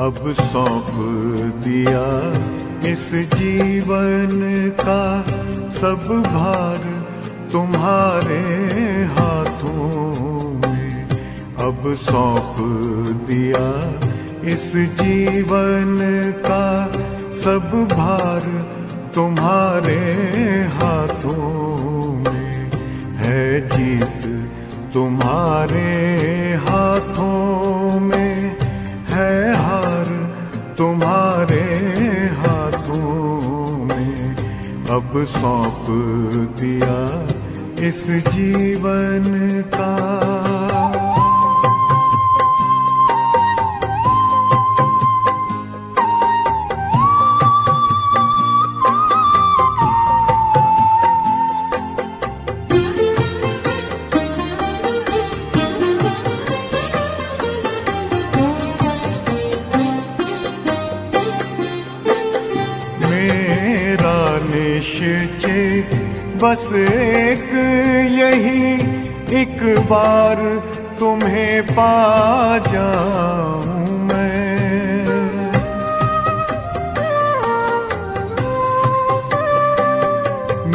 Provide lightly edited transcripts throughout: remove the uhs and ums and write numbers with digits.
अब सौंप दिया इस जीवन का सब भार तुम्हारे हाथों में। अब सौंप दिया इस जीवन का सब भार तुम्हारे हाथों में। है जीत तुम्हारे हाथों में, है हार तुम्हारे हाथों में। अब सौंप दिया इस जीवन का। निश्चय बस एक यही, एक बार तुम्हें पा जाऊं मैं।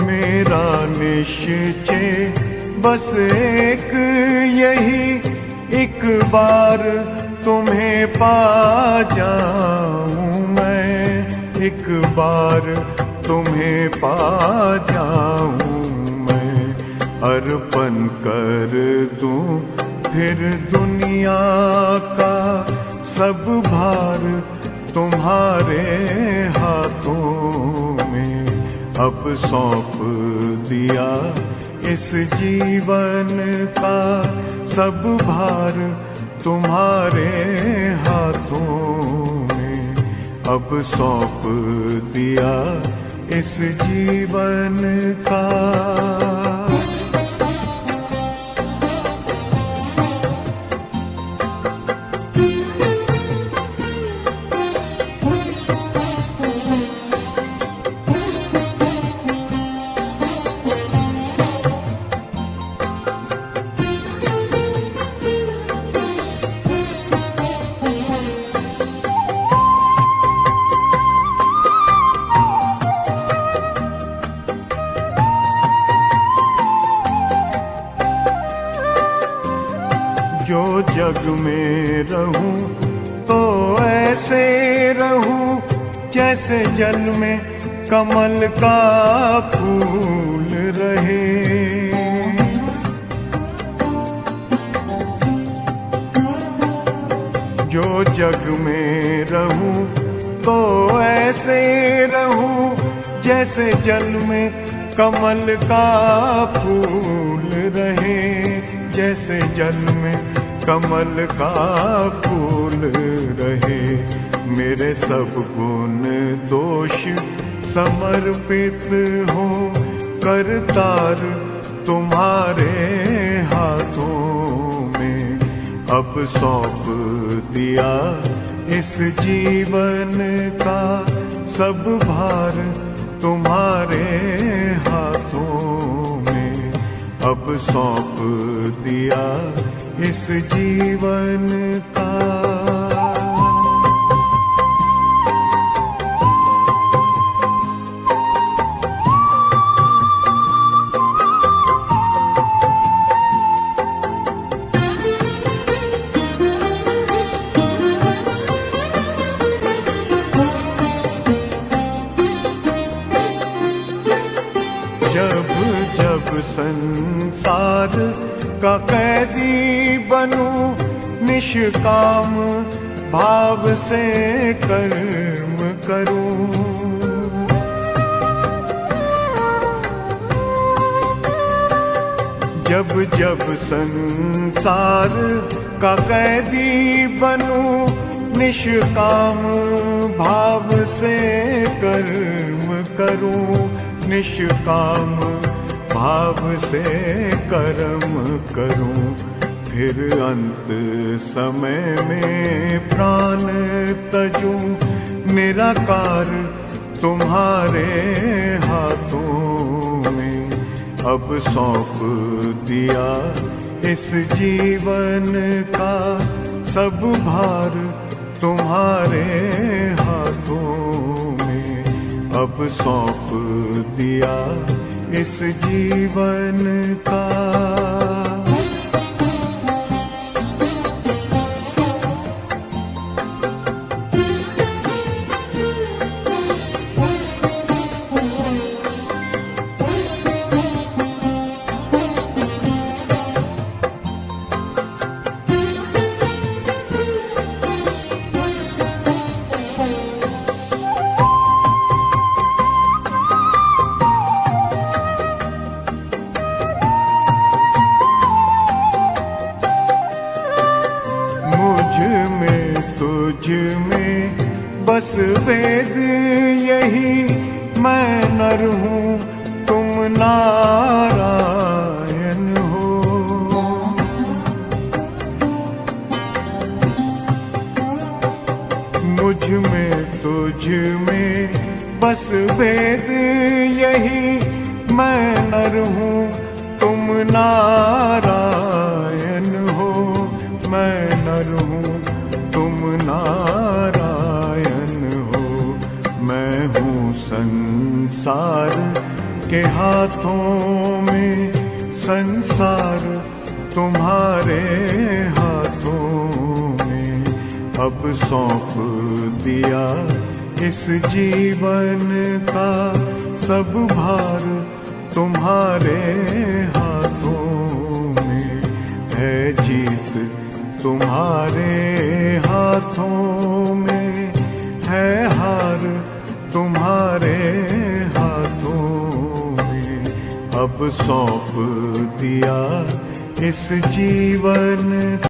मेरा निश्चय बस एक यही, एक बार तुम्हें पा जाऊं मैं। एक बार तुम्हें पा जाऊं मैं। अर्पण कर दूं फिर दुनिया का सब भार तुम्हारे हाथों में। अब सौंप दिया इस जीवन का सब भार तुम्हारे हाथों में। अब सौंप दिया इस जीवन का। जो जग में रहूं तो ऐसे रहूं जैसे जल में कमल का फूल रहे। जो जग में रहूं तो ऐसे रहूं जैसे जल में कमल का फूल रहे। जैसे जल में कमल का फूल रहे। मेरे सब गुण दोष समर्पित हो करतार तुम्हारे हाथों में। अब सौंप दिया इस जीवन का सब भार तुम्हारे हाथों में। अब सौंप दिया इस जीवन का। जब जब संसार का कैदी बनूं निष्काम भाव से कर्म करूं। जब जब संसार का कैदी बनूं निष्काम भाव से कर्म करूं। निष्काम भाव से कर्म करूं। फिर अंत समय में प्राण तजूं निराकार तुम्हारे हाथों में। अब सौंप दिया इस जीवन का सब भार तुम्हारे हाथों में अब सौंप दिया इस जीवन का। तुझ में बस वेद यही, मैं नर हूँ तुम नारायण हो। मुझ में तुझ में बस वेद यही, मैं नर हूँ तुम नारायण हो। मैं नर हूँ तुम नारायण हो। मैं हूँ संसार के हाथों में, संसार तुम्हारे हाथों में अब सौंप दिया इस जीवन का। सब भार तुम्हारे हाथों में है, जीत तुम्हारे हाथों में है, हार तुम्हारे हाथों में अब सौंप दिया इस जीवन